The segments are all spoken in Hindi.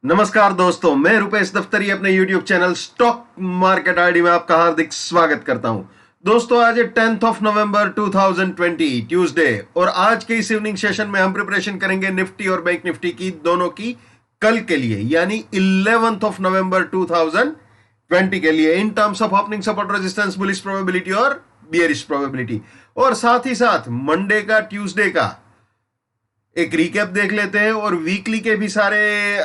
नमस्कार दोस्तों, मैं रुपेश दफ्तरी अपने YouTube channel stock market ID में आपका हार्दिक स्वागत करता हूं। दोस्तों, आज है 10th ऑफ नवंबर 2020 ट्यूसडे और आज के इस इवनिंग सेशन में हम प्रिपरेशन करेंगे निफ्टी और बैंक निफ्टी की दोनों की कल के लिए यानी 11th ऑफ नवंबर 2020 के लिए in terms of opening support resistance bullish probability और बियरिश प्रोबेबिलिटी, और साथ ही साथ मंडे का ट्यूसडे का एक रिकैप देख लेते हैं और वीकली के भी सारे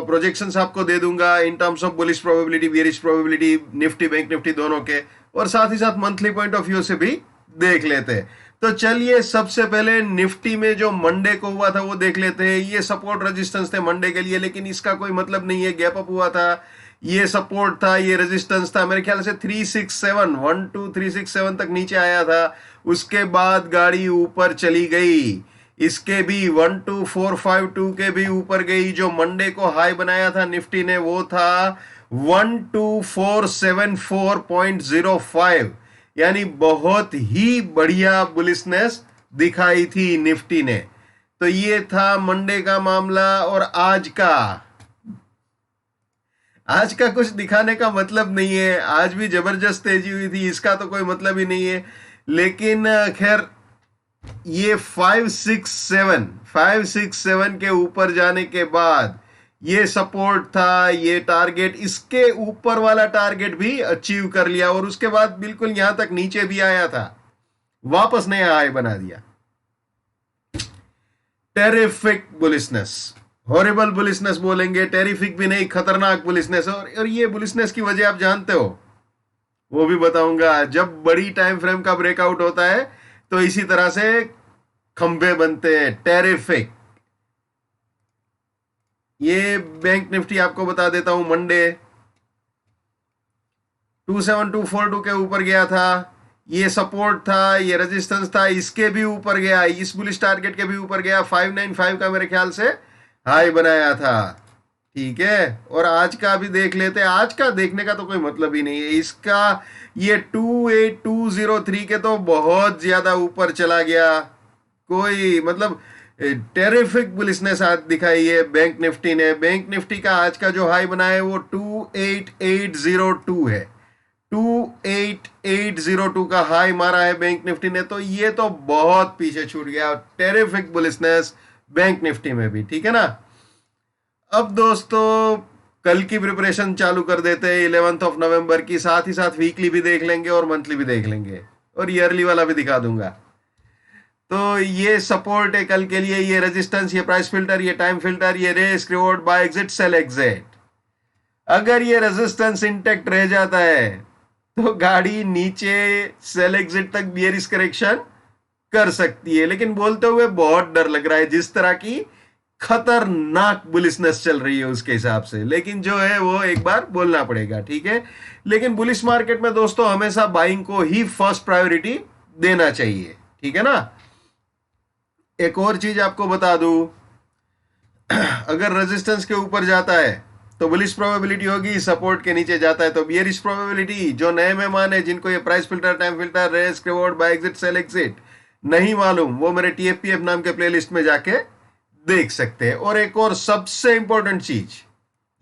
प्रोजेक्शंस आपको दे दूंगा in terms of bullish probability, bearish probability, Nifty bank Nifty दोनों के, और साथ ही साथ मंथली पॉइंट ऑफ व्यू से भी देख लेते हैं। तो चलिए सबसे पहले निफ्टी में जो मंडे को हुआ था वो देख लेते हैं। ये सपोर्ट रेजिस्टेंस थे मंडे के लिए, लेकिन इसका कोई मतलब नहीं है, गैप अप हुआ था, ये सपोर्ट था, ये रेजिस्टेंस था। मेरे ख्याल से 367 12367 तक नीचे आया था, उसके बाद गाड़ी ऊपर चली गई। इसके भी 12452 के भी ऊपर गई। जो मंडे को हाई बनाया था निफ्टी ने वो था 12474.05, यानी बहुत ही बढ़िया बुलिशनेस दिखाई थी निफ्टी ने। तो ये था मंडे का मामला। और आज का कुछ दिखाने का मतलब नहीं है, आज भी जबरदस्त तेजी हुई थी, इसका तो कोई मतलब ही नहीं है। लेकिन खैर, ये 567 के ऊपर जाने के बाद ये सपोर्ट था, ये टारगेट, इसके ऊपर वाला टारगेट भी अचीव कर लिया और उसके बाद बिल्कुल यहां तक नीचे भी आया था, वापस नया हाई बना दिया। टेरिफिक बुलिशनेस, हॉरिबल बुलिशनेस बोलेंगे, टेरिफिक भी नहीं, खतरनाक बुलिशनेस। और ये बुलिशनेस की वजह आप जानते हो, वो भी बताऊंगा। जब बड़ी टाइम फ्रेम का ब्रेकआउट होता है तो इसी तरह से खंभे बनते हैं, टेरिफिक। ये बैंक निफ्टी आपको बता देता हूं, मंडे 27242 के ऊपर गया था, ये सपोर्ट था, ये रेजिस्टेंस था, इसके भी ऊपर गया, इस बुलिश टारगेट के भी ऊपर गया, 595 का मेरे ख्याल से हाई बनाया था। ठीक है, और आज का भी देख लेते हैं। आज का देखने का तो कोई मतलब ही नहीं है, इसका ये 28203 के तो बहुत ज्यादा ऊपर चला गया। कोई मतलब टेरिफिक बुलिशनेस आज दिखाई है बैंक निफ्टी ने। बैंक निफ्टी का आज का जो हाई बना है वो 28802 है, 28802 का हाई मारा है बैंक निफ्टी ने। तो ये तो बहुत पीछे छूट गया, टेरिफिक बुलिशनेस बैंक निफ्टी में भी। ठीक है ना। अब दोस्तों, कल की प्रिपरेशन चालू कर देते हैं 11th ऑफ नवंबर की, साथ ही साथ वीकली भी देख लेंगे और मंथली भी देख लेंगे और ईयरली वाला भी दिखा दूंगा। तो ये सपोर्ट है कल के लिए, ये रेजिस्टेंस, ये प्राइस फिल्टर, ये टाइम फिल्टर, ये risk reward, buy exit, sell exit. अगर ये रेजिस्टेंस इंटेक्ट रह जाता है तो गाड़ी नीचे सेल एग्जिट तक बियरिश करेक्शन कर सकती है, लेकिन बोलते हुए बहुत डर लग रहा है जिस तरह की खतरनाक बुलिशनेस चल रही है उसके हिसाब से। लेकिन जो है वो एक बार बोलना पड़ेगा, ठीक है। लेकिन बुलिश मार्केट में दोस्तों हमेशा बाइंग को ही फर्स्ट प्रायोरिटी देना चाहिए, ठीक है ना। एक और चीज आपको बता दूं, अगर रेजिस्टेंस के ऊपर जाता है तो बुलिश प्रोबेबिलिटी होगी, सपोर्ट के नीचे जाता है तो बियरिश प्रोबेबिलिटी। जो नए मेहमान है, जिनको ये price filter, time filter, risk reward, buy exit, sell exit नहीं मालूम, वो मेरे TFPF नाम के प्लेलिस्ट में जाके देख सकते हैं। और एक और सबसे इंपॉर्टेंट चीज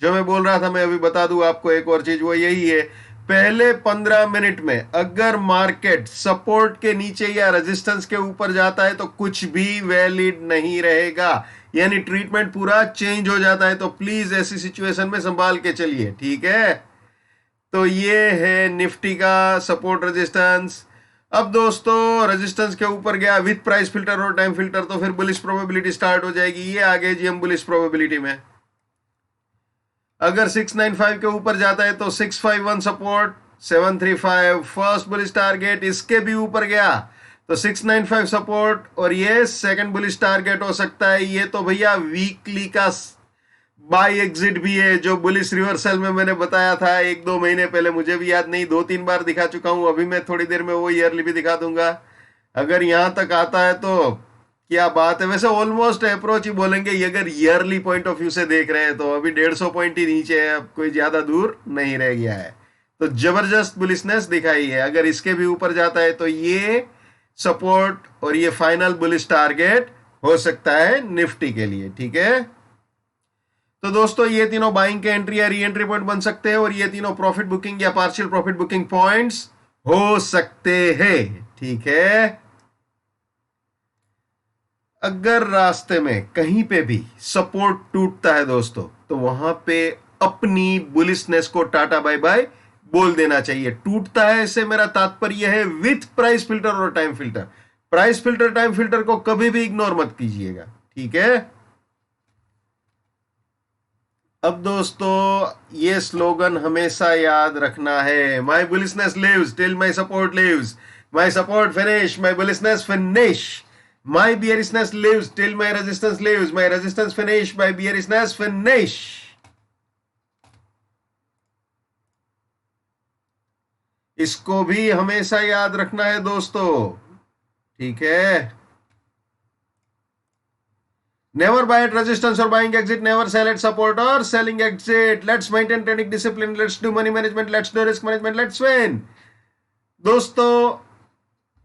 जो मैं बोल रहा था, मैं अभी बता दूं आपको एक और चीज, वो यही है, पहले 15 मिनट में अगर मार्केट सपोर्ट के नीचे या रेजिस्टेंस के ऊपर जाता है तो कुछ भी वैलिड नहीं रहेगा, यानी ट्रीटमेंट पूरा चेंज हो जाता है। तो प्लीज ऐसी सिचुएशन में संभाल के चलिए, ठीक है। तो ये है निफ्टी का सपोर्ट रेजिस्टेंस। अब दोस्तों, रेजिस्टेंस के ऊपर गया विथ प्राइस फिल्टर और टाइम फिल्टर तो फिर बुलिश प्रोबेबिलिटी स्टार्ट हो जाएगी। ये आगे जी हम बुलिश प्रोबेबिलिटी में, अगर 695 के ऊपर जाता है तो 651 सपोर्ट, 735 फर्स्ट बुलिश टारगेट, इसके भी ऊपर गया तो 695 सपोर्ट और ये सेकंड बुलिश टारगेट हो सकता है। ये तो भैया वीकली का बाय एग्जिट भी है, जो बुलिश रिवर्सल में मैंने बताया था 1-2 महीने पहले, मुझे भी याद नहीं, 2-3 बार दिखा चुका हूं। अभी मैं थोड़ी देर में वो ईयरली भी दिखा दूंगा। अगर यहां तक आता है तो क्या बात है। वैसे ऑलमोस्ट अप्रोच ही बोलेंगे ये, अगर ईयरली पॉइंट ऑफ व्यू से देख रहे हैं तो अभी 150 पॉइंट ही नीचे है, अब कोई ज्यादा दूर नहीं रह गया है। तो जबरदस्त बुलिशनेस दिखाई है। अगर इसके भी ऊपर जाता है तो ये सपोर्ट और ये फाइनल बुलिश टारगेट हो सकता है निफ्टी के लिए, ठीक है। तो दोस्तों ये तीनों बाइंग के एंट्री या री एंट्री पॉइंट बन सकते हैं, और ये तीनों प्रॉफिट बुकिंग या पार्शियल प्रॉफिट बुकिंग पॉइंट्स हो सकते हैं। ठीक है, अगर रास्ते में कहीं पे भी सपोर्ट टूटता है दोस्तों, तो वहां पे अपनी बुलिशनेस को टाटा बाय बाय बोल देना चाहिए। टूटता है इससे मेरा तात्पर्य है विथ प्राइस फिल्टर और time filter. Price filter time filter को कभी भी इग्नोर मत कीजिएगा। ठीक है, अब दोस्तों ये स्लोगन हमेशा याद रखना है, my bullishness lives till my support lives, my support finish my bullishness finish, my bearishness lives till my resistance lives, my resistance finish my bearishness finish. इसको भी हमेशा याद रखना है दोस्तों। ठीक है, never buy at resistance or buying exit, never sell at support or selling exit, let's maintain trading discipline, let's do money management, let's do risk management, let's win। दोस्तों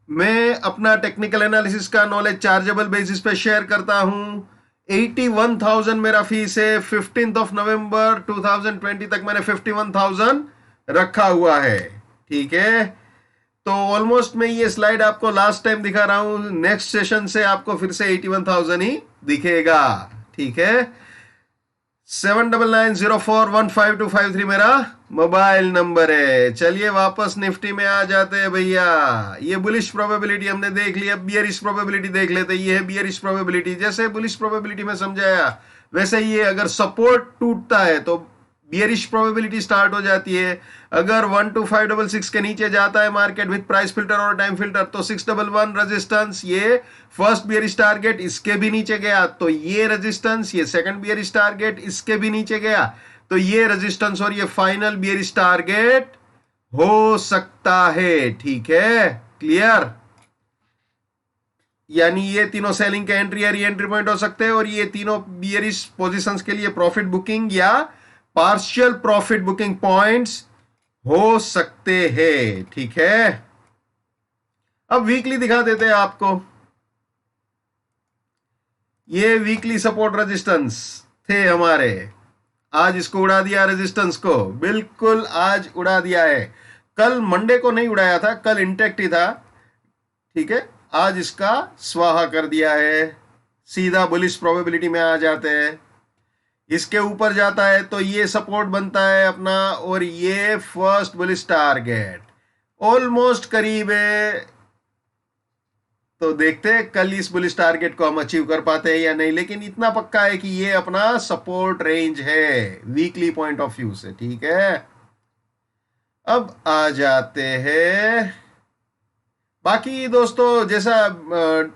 मैं अपना टेक्निकल एनालिसिस का नॉलेज चार्जेबल बेसिस पे शेयर करता हूं। 81,000 मेरा फीस है। 15 नवंबर 2020 तक मैंने 51,000 रखा हुआ है। ठीक है, तो ऑलमोस्ट मैं ये स्लाइड आपको लास्ट टाइम दिखा रहा हूं, नेक्स्ट सेशन से आपको फिर से 81,000 ही दिखेगा। ठीक है, 7990415253 मेरा मोबाइल नंबर है। चलिए वापस निफ्टी में आ जाते हैं भैया। ये बुलिश प्रोबेबिलिटी हमने देख ली, अब बियरिश प्रोबेबिलिटी देख लेते। ये है बियरिश प्रोबेबिलिटी। जैसे बुलिश प्रोबेबिलिटी में समझाया वैसे ये अगर सपोर्ट टूटता है तो बियरिश प्रोबेबिलिटी स्टार्ट हो जाती है। अगर 12566 के नीचे जाता है मार्केट विद प्राइस फिल्टर और टाइम फिल्टर तो 611 रेजिस्टेंस, ये फर्स्ट बियरिश टारगेट, इसके भी नीचे गया तो ये रेजिस्टेंस, ये सेकंड बियरिश टारगेट, इसके भी नीचे गया तो ये रेजिस्टेंस, और ये फाइनल बियरिश टारगेट हो सकता है। ठीक है, क्लियर? यानी ये तीनों सेलिंग के एंट्री या री एंट्री पॉइंट हो सकते हैं, और ये तीनों बियरिश पोजीशंस के लिए प्रॉफिट बुकिंग या पार्शियल प्रॉफिट बुकिंग पॉइंट्स हो सकते हैं। ठीक है, अब वीकली दिखा देते हैं आपको। ये वीकली सपोर्ट रेजिस्टेंस थे हमारे, आज इसको उड़ा दिया रेजिस्टेंस को, बिल्कुल आज उड़ा दिया है। कल मंडे को नहीं उड़ाया था, कल इंटेक्ट ही था। ठीक है, आज इसका स्वाहा कर दिया है। सीधा बुलिश प्रोबेबिलिटी में आ जाते हैं। इसके ऊपर जाता है तो ये सपोर्ट बनता है अपना, और ये फर्स्ट बुलिश टारगेट ऑलमोस्ट करीब है। तो देखते हैं कल इस बुलिश टारगेट को हम अचीव कर पाते हैं या नहीं, लेकिन इतना पक्का है कि ये अपना सपोर्ट रेंज है वीकली पॉइंट ऑफ व्यू से। ठीक है, अब आ जाते हैं बाकी दोस्तों, जैसा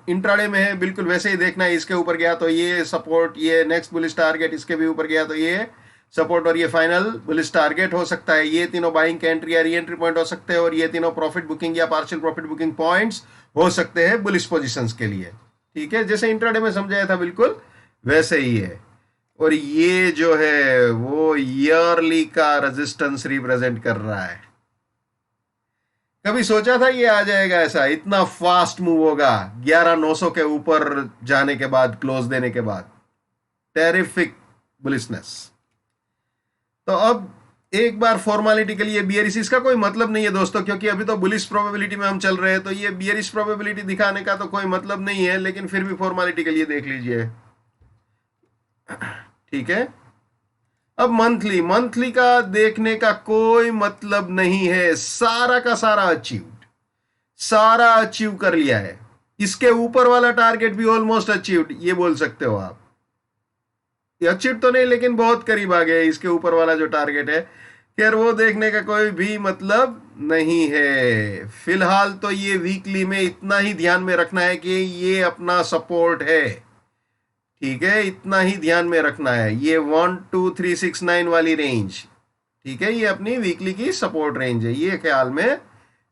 इंट्राडे में है बिल्कुल वैसे ही देखना है। इसके ऊपर गया तो ये सपोर्ट, ये नेक्स्ट बुलिश टारगेट, इसके भी ऊपर गया तो ये सपोर्ट, और ये फाइनल बुलिश टारगेट हो सकता है। ये तीनों बाइंग के एंट्री या री एंट्री पॉइंट हो सकते हैं, और ये तीनों प्रॉफिट बुकिंग या पार्शियल प्रॉफिट बुकिंग पॉइंट्स हो सकते हैं बुलिश पोजीशंस के लिए। ठीक है, जैसे इंट्राडे में समझाया था बिल्कुल वैसे ही है। और ये जो है वो ईयरली का रेजिस्टेंस रिप्रेजेंट कर रहा है। कभी सोचा था ये आ जाएगा ऐसा, इतना फास्ट मूव होगा 11,900 के ऊपर जाने के बाद, क्लोज देने के बाद। Terrific bullishness. तो अब एक बार फॉर्मेलिटी के लिए बियरिश, इसका कोई मतलब नहीं है दोस्तों, क्योंकि अभी तो बुलिश प्रोबेबिलिटी में हम चल रहे हैं, तो ये बियरिश प्रोबेबिलिटी दिखाने का तो कोई मतलब नहीं है, लेकिन फिर भी फॉर्मेलिटी के लिए देख लीजिए। ठीक है, अब मंथली का देखने का कोई मतलब नहीं है। सारा का सारा अचीव कर लिया है। इसके ऊपर वाला टारगेट भी ऑलमोस्ट अचीव्ड, ये बोल सकते हो आप। अचीव तो नहीं लेकिन बहुत करीब आ गए। इसके ऊपर वाला जो टारगेट है, खैर वो देखने का कोई भी मतलब नहीं है। फिलहाल तो ये वीकली में इतना ही ध्यान में रखना है कि ये अपना सपोर्ट है। ठीक है, इतना ही ध्यान में रखना है। ये 12369 वाली रेंज, ठीक है, ये अपनी वीकली की सपोर्ट रेंज है, ये ख्याल में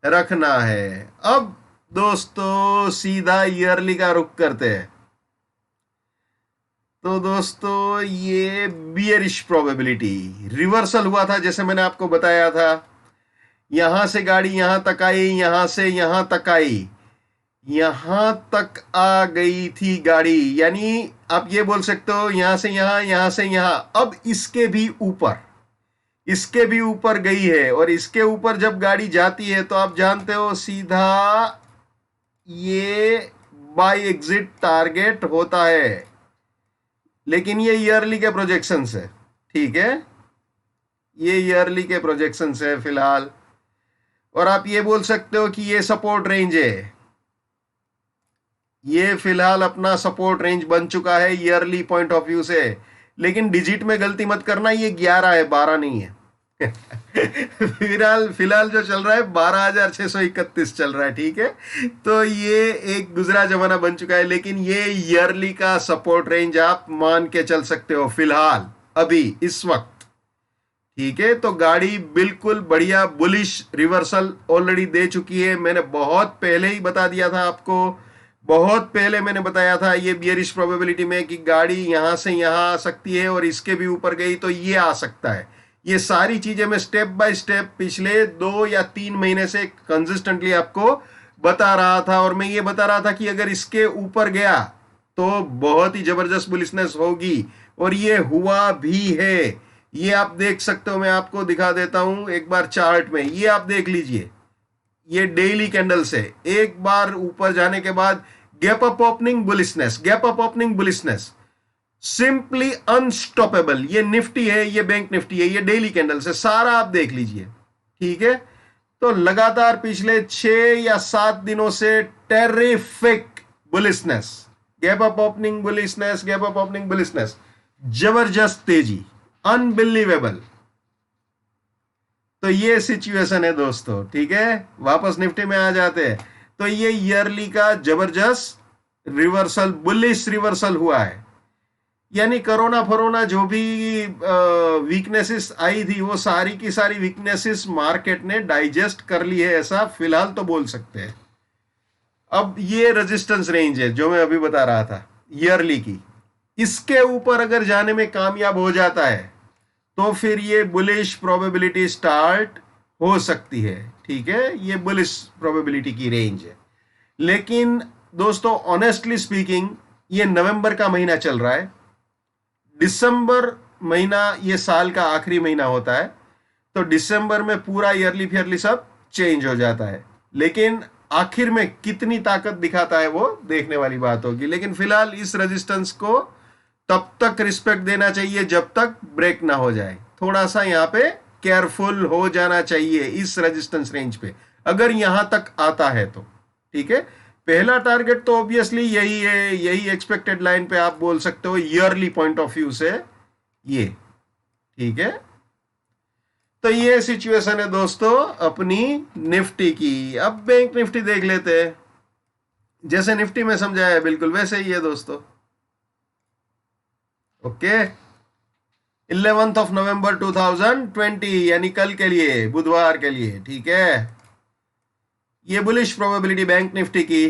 रखना है। अब दोस्तों सीधा ईयरली का रुख करते हैं। तो दोस्तों ये बियरिश प्रोबेबिलिटी रिवर्सल हुआ था, जैसे मैंने आपको बताया था। यहां से गाड़ी यहां तक आई, यहां से यहां तक आई, यहां तक आ गई थी गाड़ी, यानी आप ये बोल सकते हो यहां से यहां, यहां से यहां, अब इसके भी ऊपर गई है, और इसके ऊपर जब गाड़ी जाती है तो आप जानते हो सीधा ये बाय एग्जिट टारगेट होता है। लेकिन ये ईयरली के प्रोजेक्शंस है, ठीक है, ये ईयरली के प्रोजेक्शंस है फिलहाल। और आप ये बोल सकते हो कि ये सपोर्ट रेंज है, ये फिलहाल अपना सपोर्ट रेंज बन चुका है ईयरली पॉइंट ऑफ व्यू से। लेकिन डिजिट में गलती मत करना, ये 11 है, 12 नहीं है। फिलहाल फिलहाल जो चल रहा है 12,631 चल रहा है, ठीक है। तो ये एक गुजरा जमाना बन चुका है, लेकिन ये ईयरली का सपोर्ट रेंज आप मान के चल सकते हो फिलहाल, अभी इस वक्त, ठीक है। तो गाड़ी बिल्कुल बढ़िया बुलिश रिवर्सल ऑलरेडी दे चुकी है। मैंने बहुत पहले ही बता दिया था आपको, बहुत पहले मैंने बताया था ये बियरिश प्रोबेबिलिटी में कि गाड़ी यहां से यहां आ सकती है, और इसके भी ऊपर गई तो ये आ सकता है। ये सारी चीजें मैं स्टेप बाय स्टेप पिछले 2 या 3 महीने से कंसिस्टेंटली आपको बता रहा था, और मैं ये बता रहा था कि अगर इसके ऊपर गया तो बहुत ही जबरदस्त बुलिशनेस होगी, और ये हुआ भी है। ये आप देख सकते हो, मैं आपको दिखा देता हूं एक बार चार्ट में, ये आप देख लीजिए, ये डेली कैंडल से एक बार ऊपर जाने के बाद gap up opening bullishness, gap up opening bullishness, simply unstoppable. ये निफ्टी है, ये बैंक निफ्टी है, ये डेली कैंडल से सारा आप देख लीजिए, ठीक है। तो लगातार पिछले 6 या 7 दिनों से terrific bullishness, gap up opening bullishness, gap up opening bullishness, जबरदस्त तेजी, अनबिलीवेबल। तो ये सिचुएशन है दोस्तों, ठीक है। वापस निफ्टी में आ जाते हैं, तो ये ईयरली का जबरदस्त रिवर्सल, बुलिश रिवर्सल हुआ है। यानी कोरोना फरोना जो भी वीकनेसेस आई थी, वो सारी की सारी वीकनेसेस मार्केट ने डाइजेस्ट कर ली है, ऐसा फिलहाल तो बोल सकते हैं। अब ये रेजिस्टेंस रेंज है जो मैं अभी बता रहा था ईयरली की, इसके ऊपर अगर जाने में कामयाब हो जाता है तो फिर ये बुलिश प्रोबेबिलिटी स्टार्ट हो सकती है, ठीक है। ये बुलिश प्रोबेबिलिटी की रेंज है। लेकिन दोस्तों ऑनेस्टली स्पीकिंग, ये नवंबर का महीना चल रहा है, दिसंबर महीना ये साल का आखिरी महीना होता है, तो दिसंबर में पूरा ईयरली फियरली सब चेंज हो जाता है। लेकिन आखिर में कितनी ताकत दिखाता है वो देखने वाली बात होगी। लेकिन फिलहाल इस रेजिस्टेंस को तब तक रिस्पेक्ट देना चाहिए जब तक ब्रेक ना हो जाए। थोड़ा सा यहाँ पे केयरफुल हो जाना चाहिए इस रेजिस्टेंस रेंज पे, अगर यहां तक आता है तो, ठीक है। पहला टारगेट तो ऑब्वियसली यही है, यही एक्सपेक्टेड लाइन पे आप बोल सकते हो ईयरली पॉइंट ऑफ व्यू से, ये, ठीक है। तो ये सिचुएशन है दोस्तों अपनी निफ्टी की। अब बैंक निफ्टी देख लेते हैं, जैसे निफ्टी में समझाया है बिल्कुल वैसे ही है दोस्तों, ओके। 11 नवंबर 2020 यानी कल के लिए, बुधवार के लिए, ठीक है। ये बुलिश प्रोबेबिलिटी बैंक निफ्टी की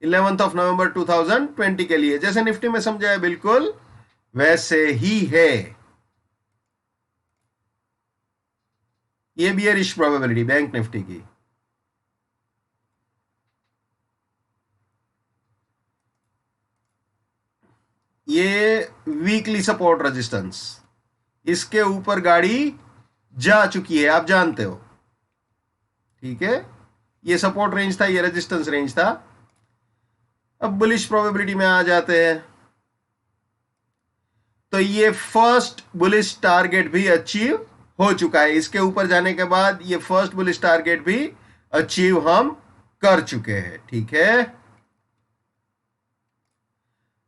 11 नवंबर 2020 के लिए, जैसे निफ्टी में समझाया बिल्कुल वैसे ही है। ये बियरिश प्रोबेबिलिटी बैंक निफ्टी की। ये वीकली सपोर्ट रेजिस्टेंस, इसके ऊपर गाड़ी जा चुकी है, आप जानते हो, ठीक है। ये सपोर्ट रेंज था, ये रेजिस्टेंस रेंज था। अब बुलिश प्रोबेबिलिटी में आ जाते हैं, तो ये फर्स्ट बुलिश टारगेट भी अचीव हो चुका है। इसके ऊपर जाने के बाद ये फर्स्ट बुलिश टारगेट भी अचीव हम कर चुके हैं, ठीक है।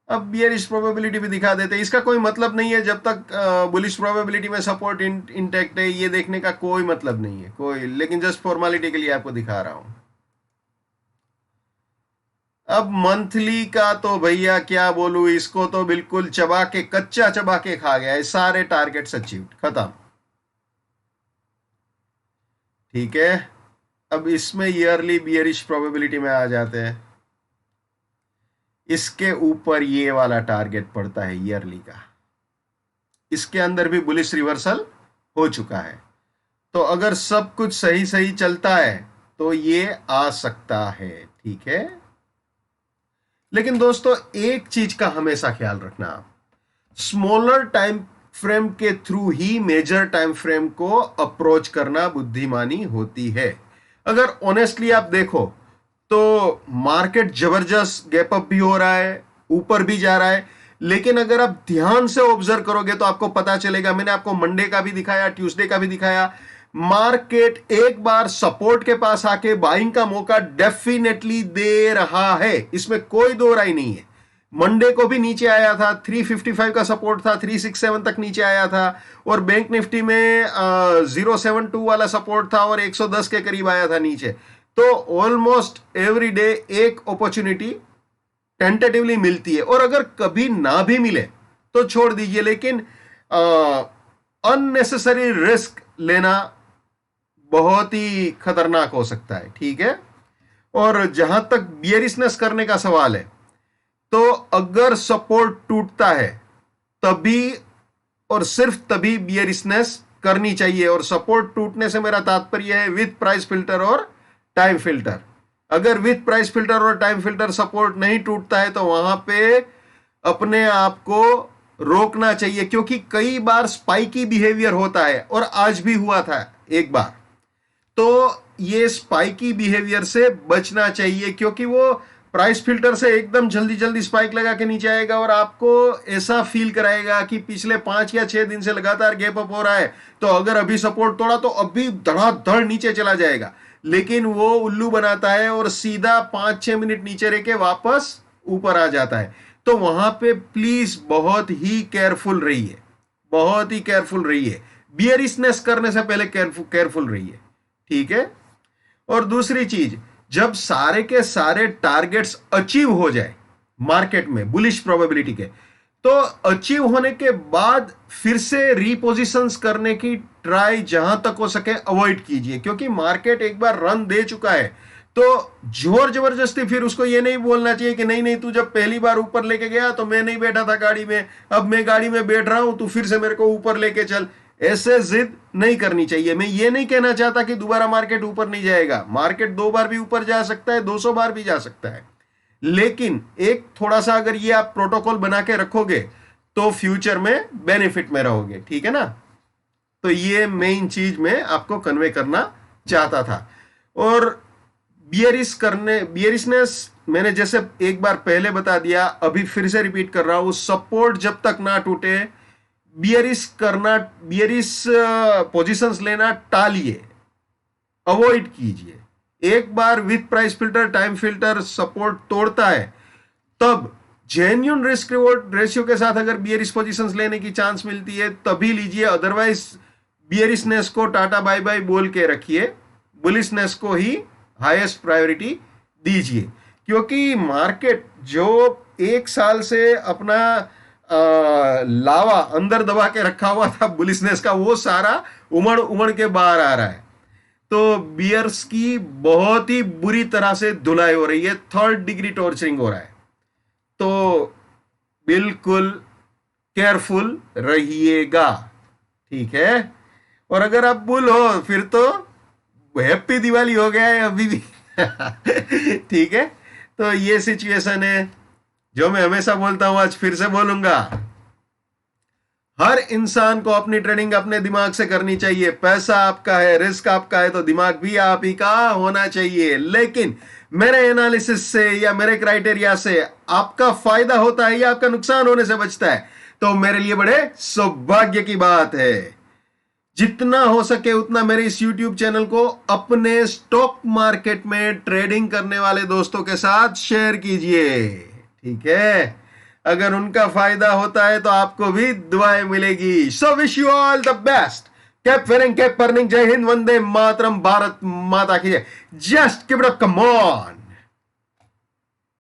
अब बियरिश प्रोबेबिलिटी भी दिखा देते हैं, इसका कोई मतलब नहीं है जब तक बुलिश प्रोबेबिलिटी में सपोर्ट इंटैक्ट है, ये देखने का कोई मतलब नहीं है कोई, लेकिन जस्ट फॉर्मेलिटी के लिए आपको दिखा रहा हूं। अब मंथली का तो भैया क्या बोलूं, इसको तो बिल्कुल चबा के, कच्चा चबा के खा गया है, सारे टारगेट्स अचीव, खत्म, ठीक है। अब इसमें ईयरली बियरिश प्रोबेबिलिटी में आ जाते हैं, इसके ऊपर ये वाला टारगेट पड़ता है ईयरली का, इसके अंदर भी बुलिश रिवर्सल हो चुका है। तो अगर सब कुछ सही सही चलता है तो ये आ सकता है, ठीक है। लेकिन दोस्तों एक चीज का हमेशा ख्याल रखना, स्मॉलर टाइम फ्रेम के थ्रू ही मेजर टाइम फ्रेम को अप्रोच करना बुद्धिमानी होती है। अगर ऑनेस्टली आप देखो तो मार्केट जबरदस्त गैप अप भी हो रहा है, ऊपर भी जा रहा है, लेकिन अगर आप ध्यान से ऑब्जर्व करोगे तो आपको पता चलेगा, मैंने आपको मंडे का भी दिखाया, ट्यूसडे का भी दिखाया, मार्केट एक बार सपोर्ट के पास आके बाइंग का मौका डेफिनेटली दे रहा है, इसमें कोई दो राय नहीं है। मंडे को भी नीचे आया था, 355 का सपोर्ट था, 367 तक नीचे आया था, और बैंक निफ्टी में 072 वाला सपोर्ट था और 110 के करीब आया था नीचे। तो ऑलमोस्ट एवरी डे एक अपॉर्चुनिटी टेंटेटिवली मिलती है, और अगर कभी ना भी मिले तो छोड़ दीजिए, लेकिन अननेसेसरी रिस्क लेना बहुत ही खतरनाक हो सकता है, ठीक है। और जहां तक बियरिशनेस करने का सवाल है, तो अगर सपोर्ट टूटता है तभी और सिर्फ तभी बियरिशनेस करनी चाहिए, और सपोर्ट टूटने से मेरा तात्पर्य है विथ प्राइस फिल्टर और टाइम फिल्टर। अगर विथ प्राइस फिल्टर और टाइम फिल्टर सपोर्ट नहीं टूटता है तो वहां पे अपने आप को रोकना चाहिए, क्योंकि कई बार स्पाइकी बिहेवियर होता है, और आज भी हुआ था एक बार। तो ये स्पाइकी बिहेवियर से बचना चाहिए, क्योंकि वो प्राइस फिल्टर से एकदम जल्दी जल्दी स्पाइक लगा के नीचे आएगा और आपको ऐसा फील कराएगा कि पिछले 5 या 6 दिन से लगातार गैप अप हो रहा है, तो अगर अभी सपोर्ट तोड़ा तो अभी धड़ाधड़ नीचे चला जाएगा। लेकिन वो उल्लू बनाता है और सीधा 5-6 मिनट नीचे रह के वापस ऊपर आ जाता है। तो वहां पे प्लीज बहुत ही केयरफुल रहिए, बहुत ही केयरफुल रहिए, बियरिशनेस करने से पहले केयरफुल रहिए, ठीक है। और दूसरी चीज, जब सारे के सारे टारगेट्स अचीव हो जाए मार्केट में बुलिश प्रोबेबिलिटी के, तो अचीव होने के बाद फिर से रीपोजिशंस करने की ट्राई जहां तक हो सके अवॉइड कीजिए, क्योंकि मार्केट एक बार रन दे चुका है। तो जोर जबरदस्ती फिर उसको ये नहीं बोलना चाहिए कि नहीं नहीं, तू जब पहली बार ऊपर लेके गया तो मैं नहीं बैठा था गाड़ी में, अब मैं गाड़ी में बैठ रहा हूं, तू फिर से मेरे को ऊपर लेके चल। ऐसे जिद नहीं करनी चाहिए। मैं ये नहीं कहना चाहता कि दोबारा मार्केट ऊपर नहीं जाएगा, मार्केट 2 बार भी ऊपर जा सकता है, 200 बार भी जा सकता है, लेकिन एक थोड़ा सा अगर ये आप प्रोटोकॉल बना के रखोगे तो फ्यूचर में बेनिफिट में रहोगे, ठीक है ना। तो ये मेन चीज मैं आपको कन्वे करना चाहता था। और बियरिशनेस मैंने जैसे एक बार पहले बता दिया, अभी फिर से रिपीट कर रहा हूं, सपोर्ट जब तक ना टूटे बियरिश पोजीशंस लेना टालिए, अवॉइड कीजिए। एक बार with price filter time filter support तोड़ता है, तब जेन्युइन रिस्क रिवॉर्ड रेशियो के साथ अगर बियरिश पोजीशंस लेने की चांस मिलती है तभी लीजिए, अदरवाइज बियरिशनेस को टाटा बाय बाय बोल के रखिए, बुलिशनेस को ही हाईएस्ट प्रायोरिटी दीजिए। क्योंकि मार्केट जो 1 साल से अपना लावा अंदर दबा के रखा हुआ था बुलिशनेस का, वो सारा उमड़ उमड़ के बाहर आ रहा है। तो बियर्स की बहुत ही बुरी तरह से धुलाई हो रही है, 3rd डिग्री टॉर्चरिंग हो रहा है। तो बिल्कुल केयरफुल रहिएगा, ठीक है। और अगर आप बुल हो फिर तो हैप्पी दिवाली हो गया है अभी भी ठीक है। तो ये सिचुएशन है जो मैं हमेशा बोलता हूं, आज फिर से बोलूंगा, हर इंसान को अपनी ट्रेडिंग अपने दिमाग से करनी चाहिए। पैसा आपका है, रिस्क आपका है, तो दिमाग भी आप ही का होना चाहिए। लेकिन मेरे एनालिसिस से या मेरे क्राइटेरिया से आपका फायदा होता है या आपका नुकसान होने से बचता है, तो मेरे लिए बड़े सौभाग्य की बात है। जितना हो सके उतना मेरे इस YouTube चैनल को अपने स्टॉक मार्केट में ट्रेडिंग करने वाले दोस्तों के साथ शेयर कीजिए, ठीक है। अगर उनका फायदा होता है तो आपको भी दुआएं मिलेगी। So wish you all the best. Keep winning, keep earning. जय हिंद, वंदे मातरम, भारत माता की जय। Just keep it up, come on.